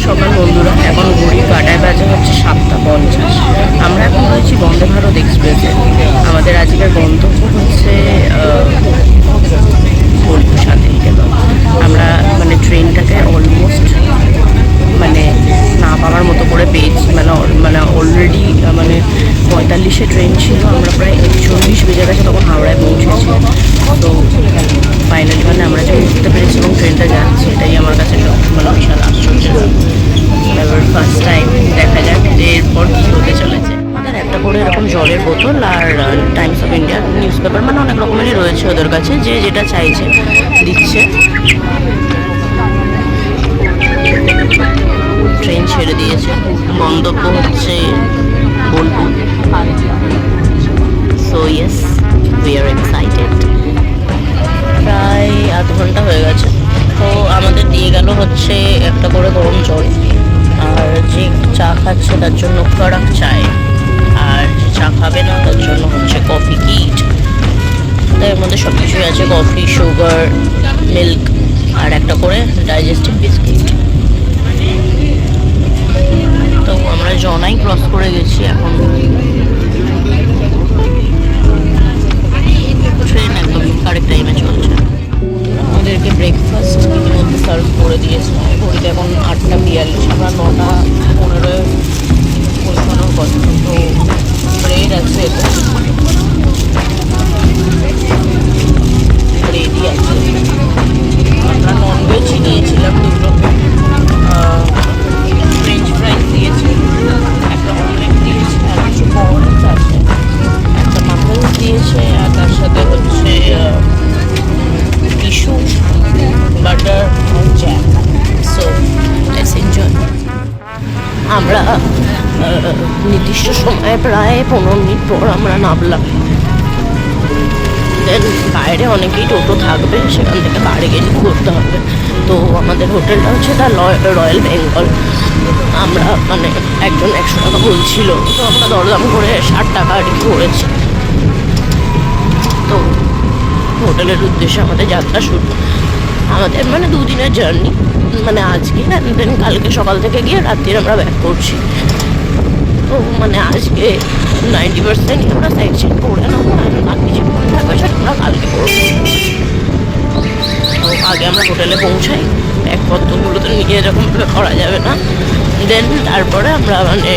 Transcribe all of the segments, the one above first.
সকাল বন্ধুরা, এখন ঘড়ি কাটায় বাজে হচ্ছে 7:50। আমরা এখন রয়েছি বন্দে ভারত এক্সপ্রেসে। আমাদের আজকের গন্তব্য হচ্ছে বোলপুর শান্তিনিকেতন। আমরা মানে ট্রেনটাকে অলমোস্ট মানে না পাওয়ার মতো করে পেয়েছি, মানে অলরেডি মানে 45-এ ট্রেন ছিল, আমরা প্রায় 41 বেজে গেছে তখন হাওড়ায় পৌঁছেছি। তো ফাইনালি মানে আমরা যে উঠতে পেরেছি এবং ট্রেনটা যাচ্ছে, এটাই আমার কাছে মানে বিশাল আশ্চর্য। এবার ফার্স্ট টাইম, দেখা যাক যে এরপর কী হতে চলেছে। আমাদের একটা করে এরকম জলের বোতল আর Times of India news paper, মানে অনেক রকমেরই রয়েছে ওদের কাছে, যে যেটা চাইছে দিচ্ছে। ট্রেন ছেড়ে দিয়েছে, গন্তব্য হচ্ছে Bolpur. So yes, we are excited. প্রায় আধ ঘন্টা হয়ে গেছে। তো আমাদের দিয়ে গেল হচ্ছে একটা করে গরম জল, আর যে চা খাচ্ছে তার জন্য কড়ক চায়, আর যে চা খাবে না তার জন্য হচ্ছে কফি কিট। এর মধ্যে সব কিছুই আছে, কফি, সুগার, মিল্ক আর একটা করে ডাইজেস্টিভ বিস্কিট। তো আমরা জনাই ক্রস করে গেছি। এখন ট্রেন একদম কারেক্ট টাইমে চলছে। আমাদেরকে ব্রেকফাস্ট ইতিমধ্যে সার্ভ করে দিয়েছে। ঘড়িতে এখন 8:42, আমরা 9:15 পৌঁছানোর কথা। তো ব্রেড আছে, ব্রেডই আছে। আমরা ননভেজই নিয়েছিলাম দুটো, ফ্রেঞ্চ ফ্রাইস দিয়েছে, একটা অমলেট দিয়েছে, আর কিছু কর্নস আছে, একটা মাফিন্স দিয়েছে, আর তার সাথে হচ্ছে টিস্যু, বাটার আর জ্যাম। So let's enjoy. আমরা নির্দিষ্ট সময়ে প্রায় 15 মিনিট পর আমরা নামলাম। দেন বাইরে অনেকেই টোটো থাকবে, সেখান থেকে বাইরে গেলে করতে হবে। তো আমাদের হোটেলটা হচ্ছে দ্য রয়্যাল বেঙ্গল। আমরা মানে একজন 100 টাকা বলছিল, তো আমরা দরদাম করে 60 টাকা আর কি করেছি। তো হোটেলের উদ্দেশ্যে আমাদের যাত্রা শুরু। আমাদের মানে 2 দিনের জার্নি, মানে আজকে দেন কালকে সকাল থেকে গিয়ে রাত্রিরে আমরা ব্যাক করছি। তো মানে আজকে 90% আমরা সাইড সিন করে নেবো, আর বাকি যে থাকবে সেটা আমরা কালকে করবো। তো আগে আমরা হোটেলে পৌঁছাই, ব্যাগপত্রগুলো তো নিয়ে এরকমভাবে করা যাবে না। দেন তারপরে আমরা মানে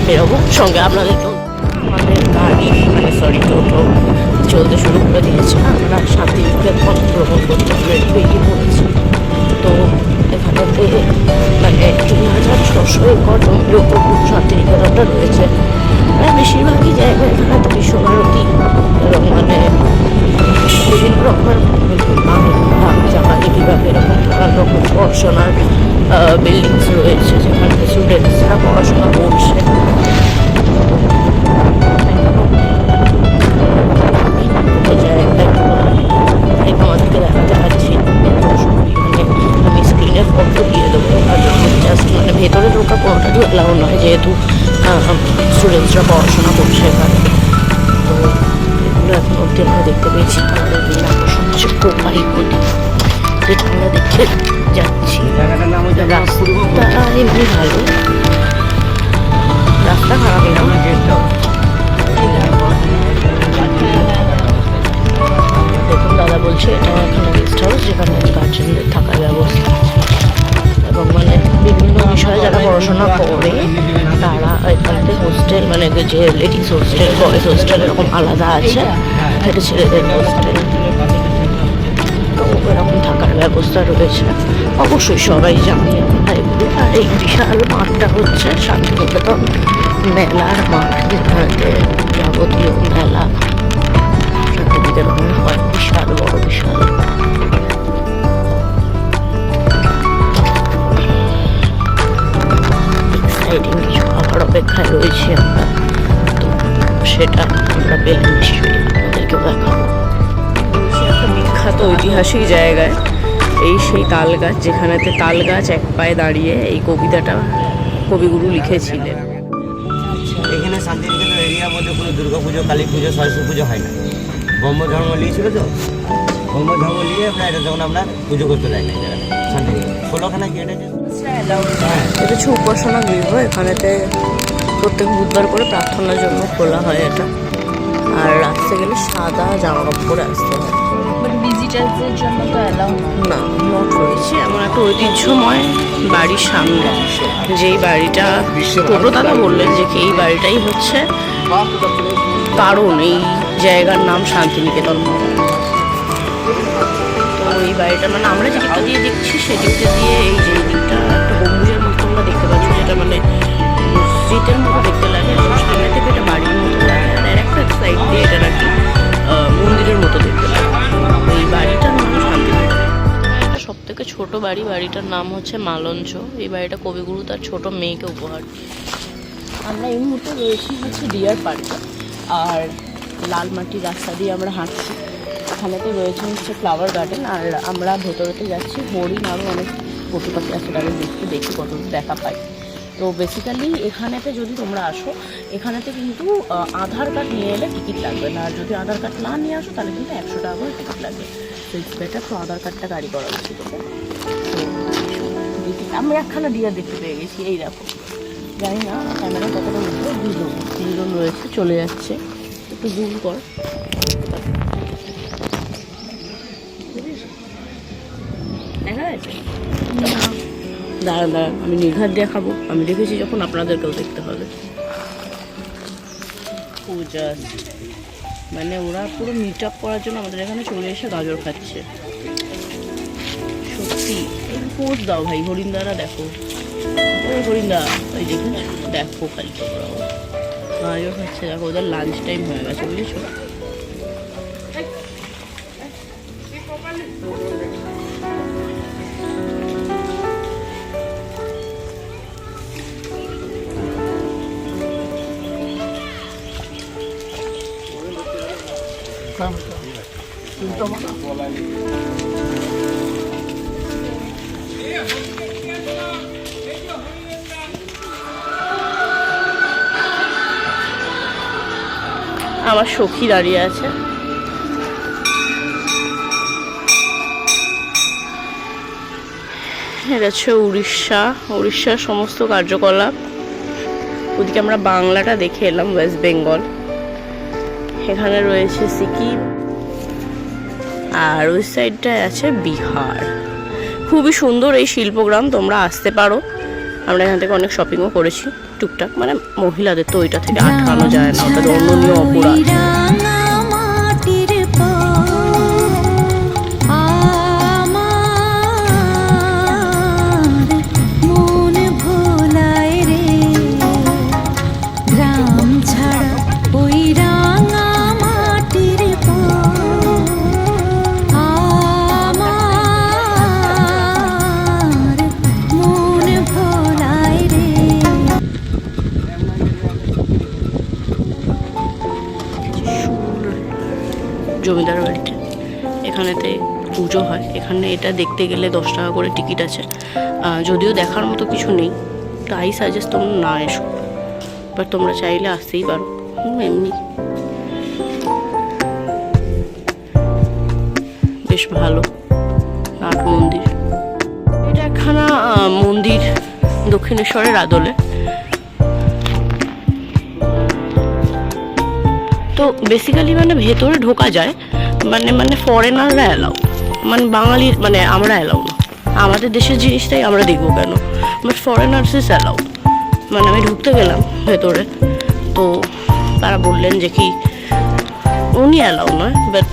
বেরোবো। সঙ্গে আপনাদেরকেও আমাদের গাড়ি মানে টোটো চলতে শুরু করে দিয়েছে। আমরা শান্তিনিকেতন ভ্রমণ করতে অলরেডি বেরিয়ে পড়েছি। তো এখানেতে মানে 3,600 একর জমির ওপর শান্তিনিকেতনটা রয়েছে। মানে বেশিরভাগই জায়গায় এখানে বিশ্বভারতী এবং মানে বিভিন্ন রকমের জাপানি বিভাগ, এরকম নানান রকম পড়াশোনার বিল্ডিংস রয়েছে, যেখানে স্টুডেন্টসরা পড়াশোনা করছে। আমাদেরকে দেখা যাচ্ছে, আমি স্ক্রিনের ফটো দিয়ে দেবো। জাস্ট মানে ভেতরে ঢোকা কোনোটাই এলাও নয়, যেহেতু স্টুডেন্টসরা পড়াশোনা করছে এখানে। তো এগুলো এখন অব্দি আমরা দেখতে পেয়েছি। আমাদের মেন আকর্ষণ হচ্ছে কোপাই নদী, যেটা আমরা দেখে যাচ্ছি। রাস্তা এমনি ভালো, রাস্তা খারাপ না। দেখুন দাদা বলছে এটা এখানে গেস্ট হাউস, যেখানে গার্জেনদের থাকার ব্যবস্থা, এবং মানে বিভিন্ন বিষয়ে যারা পড়াশোনা করে তারা এখানে হোস্টেল, মানে যে লেডিস হোস্টেল, বয়েজ হোস্টেল এরকম আলাদা আছে, এটা ছেলেদের হোস্টেল। তো এরকম থাকার ব্যবস্থা রয়েছে, অবশ্যই সবাই জানে। আর এই বিশাল মাঠটা হচ্ছে শান্তিনিকেতন মেলার মাঠ, যেখানে যাবতীয় মেলা শান্তিনিকেতনে হয়। বিশাল বড়, বিশাল। এক্সাইটিং কিছু খাবার অপেক্ষায় রয়েছি আমরা। তো সেটা আমরা পেলে নিশ্চয়ই আপনাদেরকেও দেখাবো। একটা বিখ্যাত ঐতিহাসিক জায়গায়, এই সেই তাল গাছ, যেখানেতে তাল গাছ এক পায়ে দাঁড়িয়ে এই কবিতাটা কবিগুরু লিখেছিলেন। এখানে শান্তিনিকেতন এরিয়ার মধ্যে কোনো দুর্গা পুজো, কালী পুজো, সরস্বতী পুজো হয় না। ব্রহ্ম ধর্ম নিয়েছিল, তো ব্রহ্ম ধর্ম নিয়ে এটা যখন আমরা পুজো করতে যাই না। শান্তিনিকেতন 16খানা গেট আছে। হ্যাঁ এটা হচ্ছে উপাসনা গৃহ। এখানেতে প্রত্যেক বুধবার করে প্রার্থনার জন্য খোলা হয় এটা। আর আসতে গেলে সাদা জামা কাপড় পরে আসতে হয়। ভিজিটারদের জন্য তো অ্যালাউ না, নট রয়েছে এমন একটা ঐতিহ্যময় বাড়ির সামনে, যেই বাড়িটা টোটো দাদা বললেন যে কি এই বাড়িটাই হচ্ছে কারণ এই জায়গার নাম শান্তিনিকেতন। তো এই বাড়িটা মানে আমরা যে দিকটা দিয়ে দেখছি সেদিকটা দিয়ে এই যে দিকটা একটা গম্বুজের মতো তোমরা দেখতে পাচ্ছ, যেটা মানে মসজিদের মতো দেখতে লাগে, এবং সামনে থেকে এটা বাড়ির মতো লাগে, আর একটা সাইড দিয়ে এটা নাকি মন্দিরের মতো দেখতে লাগে। এই বাড়িটার নাম শান্তিনিকেতন। সব থেকে ছোট বাড়ি, বাড়িটার নাম হচ্ছে মালঞ্চ। এই বাড়িটা কবিগুরু তার ছোট মেয়েকে উপহার। আমরা এই মুহূর্তে রয়েছি হচ্ছে ডিয়ার পার্কে, আর লাল মাটির রাস্তা দিয়ে আমরা হাঁটছি। এখানেতে রয়েছে হচ্ছে ফ্লাওয়ার গার্ডেন, আর আমরা ভেতরেতে যাচ্ছি। হরিণ আরও অনেক পশু পাখি আছে, তাদের দেখি কত দেখা পাই। তো বেসিক্যালি এখানেতে যদি তোমরা আসো, এখানেতে কিন্তু আধার কার্ড নিয়ে এলে টিকিট লাগবে না, আর যদি আধার কার্ড না নিয়ে আসো তাহলে কিন্তু 100 টাকা করে টিকিট লাগবে। তো ইটস বেটার তো আধার কার্ডটা গাড়ি করা উচিত। তো আমি একখানা ডিয়ার দেখতে পেয়ে গেছি, এই দেখো। জানি না ক্যামেরা কতটা উঠবে, দুজন রয়েছে, চলে যাচ্ছে। একটু জুম কর, দেখা যাচ্ছে? দাঁড়া দাঁড়া, আমি নির্ঘাত দেখাবো। আমি দেখেছি যখন, আপনাদেরকেও দেখতে হবে। পূজা মানে ওরা পুরো মিট আপ করার জন্য আমাদের এখানে চলে এসে গাজর খাচ্ছে। সত্যি পোজ দাও ভাই, হরিণদারা দেখো, হরিণদা ওই দেখুন, দেখো খালি তোমরা গাজর খাচ্ছে। দেখো ওদের লাঞ্চ টাইম হয়ে গেছে, বুঝেছো? আমার সখী দাঁড়িয়ে আছে। এটা হচ্ছে উড়িষ্যার সমস্ত কার্যকলাপ। ওদিকে আমরা বাংলাটা দেখে এলাম, ওয়েস্ট বেঙ্গল। এখানে রয়েছে সিকিম, আর ওই সাইডটায় আছে বিহার। খুবই সুন্দর এই শিল্পগ্রাম, তোমরা আসতে পারো। আমরা এখান থেকে অনেক শপিংও করেছি টুকটাক, মানে মহিলাদের তো ওইটা থেকে আটকানো যায় না, ওটা অন্যনীয় অপরাধ। জমিদার বাড়িতে এখানেতে পুজো হয়। এখানে এটা দেখতে গেলে 10 টাকা করে টিকিট আছে। যদিও দেখার মতো কিছু নেই, তাই সাজেস্ট তোমরা না এসো, বাট তোমরা চাইলে আসতেই পারো। এমনি বেশ ভালো নাট মন্দির। এটা একখানা মন্দির দক্ষিণেশ্বরের আদলে। তো বেসিক্যালি মানে ভেতরে ঢোকা যায়, মানে ফরেনাররা অ্যালাউ, মানে বাঙালির মানে আমরা অ্যালাউ না। আমাদের দেশের জিনিসটাই আমরা দেখবো কেন, বাট ফরেনার্স ইজ অ্যালাউ। মানে আমি ঢুকতে গেলাম ভেতরে, তো তারা বললেন যে কি উনি অ্যালাউ নয়, বাট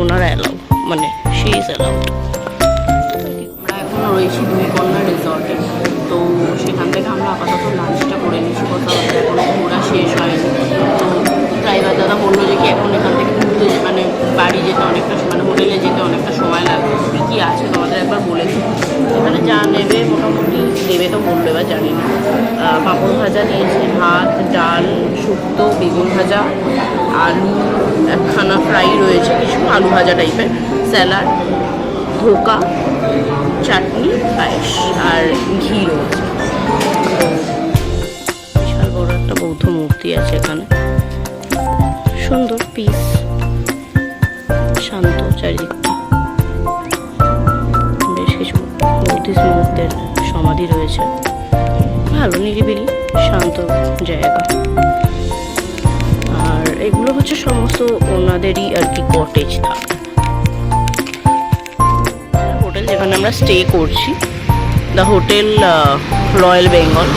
ওনারা অ্যালাউ, মানে শি ইজ অ্যালাউড। আমরা এখন রয়েছি দুই কন্যা রিসর্টে। তো সেখান থেকে আমরা আপাতত লাঞ্চটা করে নিচ্ছি, কথা হচ্ছে এখনো ঘোরা শেষ হয়নি। তো ড্রাইভার দাদা বললো যে কি এখন এখান থেকে ঘুরতে মানে বাড়ি যেতে অনেকটা, মানে হোটেলে যেতে অনেকটা সময় লাগবে। কী কী আছে তোমাদের একবার বলে দিই। এখানে যা নেবে মোটামুটি দেবে তো বললো, এবার জানি না। পাঁপড় ভাজা নিয়েছে, ভাত, ডাল, শুক্তো, বেগুন ভাজা, আলু একখানা ফ্রাই রয়েছে, কিছু আলু ভাজা টাইপের, স্যালাড, ধোকা, চাটনি, পায়েস আর ঘি রয়েছে। বিশাল বড় একটা বৌদ্ধ মূর্তি আছে এখানে, সুন্দর পিস, শান্ত চারিদিকটা, বেশ কিছু বুদ্ধিস্ট মঙ্কদের সমাধি রয়েছে। ভালো নিরিবিলি শান্ত জায়গা। আর এগুলো হচ্ছে সমস্ত ওনাদেরই আর কি কটেজ থাকে। হোটেল যেখানে আমরা স্টে করছি, দ্য হোটেল রয়্যাল বেঙ্গল।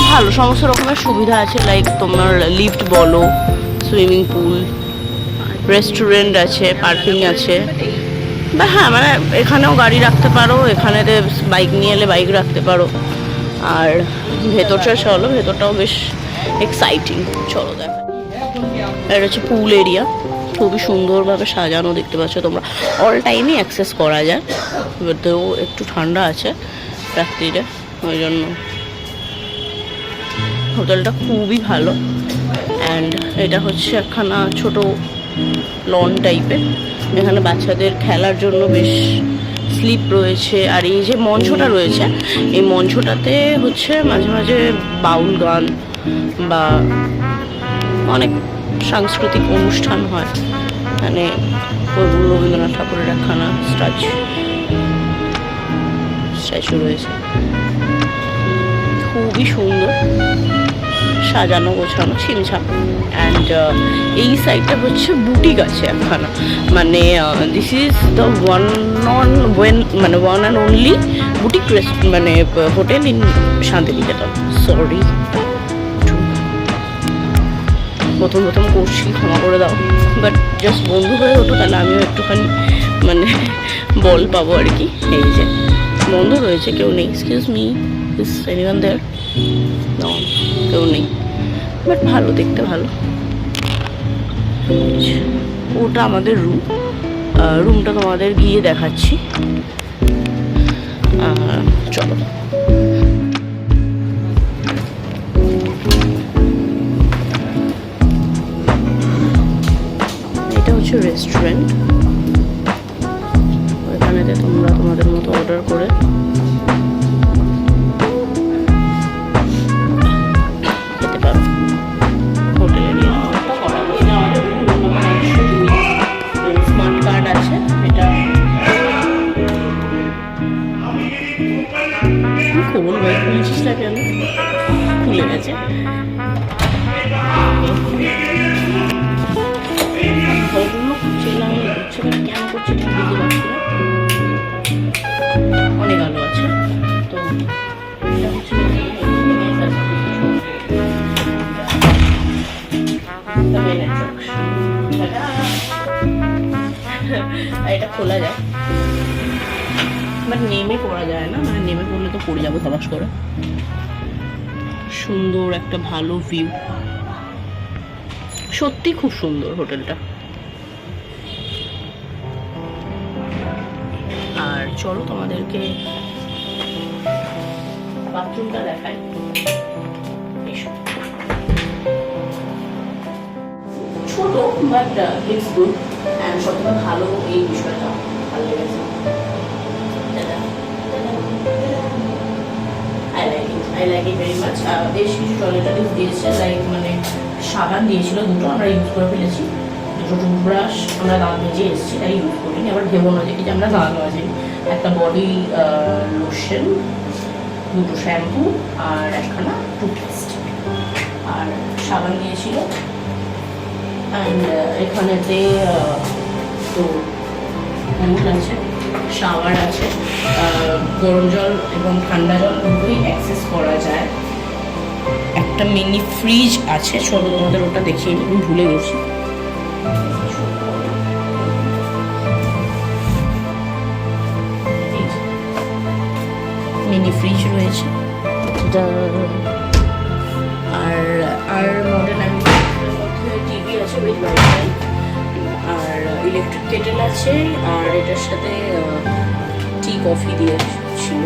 ভালো সমস্ত রকমের সুবিধা আছে, লাইক তোমার লিফট বলো, সুইমিং পুল, রেস্টুরেন্ট আছে, পার্কিং আছে। বা হ্যাঁ মানে এখানেও গাড়ি রাখতে পারো, এখানে বাইক নিয়ে এলে বাইক রাখতে পারো। আর ভেতরটা চলো, ভেতরটাও বেশ এক্সাইটিং। চলো দেখা। এটা হচ্ছে পুল এরিয়া, খুবই সুন্দরভাবে সাজানো, দেখতে পাচ্ছ তোমরা। অল টাইমই অ্যাক্সেস করা যায়, তো একটু ঠান্ডা আছে রাত্রিরে, ওই জন্য হোটেলটা খুবই ভালো। অ্যান্ড এটা হচ্ছে একখানা ছোট লন টাইপের, এখানে বাচ্চাদের খেলার জন্য বেশ স্লিপ রয়েছে। আর এই যে মঞ্চটা রয়েছে, এই মঞ্চটাতে হচ্ছে মাঝে মাঝে বাউল গান বা অনেক সাংস্কৃতিক অনুষ্ঠান হয়। মানে রবীন্দ্রনাথ ঠাকুরের একখানা স্ট্যাচু রয়েছে, খুবই সুন্দর সাজানো গোছানো, ছিমছাম। অ্যান্ড এই সাইডটা হচ্ছে বুটিক আছে একখানা, মানে this is the one and only boutique মানে হোটেল ইন শান্তিনিকেতন। সরি, প্রথম করছি, ক্ষমা করে দাও, বাট জাস্ট বন্ধু হয়ে ওঠো, তাহলে আমিও একটুখানি মানে বল পাবো আর কি। এই যে বন্ধ রয়েছে, কেউ নেই। Excuse me, is anyone there? No, কেউ নেই, বাট ভালো, দেখতে ভালো। ওটা আমাদের রুমটা তোমাদের গিয়ে দেখাচ্ছি। চলো। এটা হচ্ছে রেস্টুরেন্ট, ওইখানেতে তোমরা তোমাদের মতো অর্ডার করে খেতে পারো। হোটেল এরিয়া স্মার্ট কার্ড আছে, এটা খুব খুলছিস না কেন? খুলে গেছে। ঘরগুলো চেলাম করছে, বাট কেন করছে ঠিক বুঝতে পারছি না। অনেক আলো আছে। তো এটা হচ্ছে এটা খোলা যায়, বাট নেমে পড়া যায় না, মানে নেমে পড়লে তো পড়ে যাবো ধবাস করে। সুন্দর একটা ভালো ভিউ, সত্যি খুব সুন্দর হোটেলটা। আর চলো তোমাদেরকে বাথরুমটা দেখাই। এসো। ছোট বাট ইটস গুড, অ্যান্ড সবথেকে ভালো এই বিষয়টা ভালো লেগেছে। I like it very much. বেশ কিছু টয়লেটারিজ দিয়েছে, লাইক মানে সাবান দিয়েছিল দুটো, আমরা ইউজ করে ফেলেছি। দুটো টুথব্রাশ, আমরা দাঁত মেজে এসেছি, তাই ইউজ করিনি। আবার ভেবো না যে কি যে আমরা দাঁত মাজে। একটা বডি লোশন, দুটো শ্যাম্পু আর একখানা টুথপেস্ট, আর সাবান দিয়েছিল। অ্যান্ড এখানেতে তো এমন আছে, শাওয়ার আছে, গরম জল এবং ঠান্ডা জল দুটোই অ্যাক্সেস করা যায়। একটা মিনি ফ্রিজ আছে, চলো তোমাদের ওটা দেখিয়ে নিই, আমি ভুলে গেছি। মিনি ফ্রিজ রয়েছে, আর মডেল মধ্যে টিভি আছে, বেশ ভালো। আর ইলেকট্রিক কেটেল আছে, আর এটার সাথে টি কফি দিয়েছিল।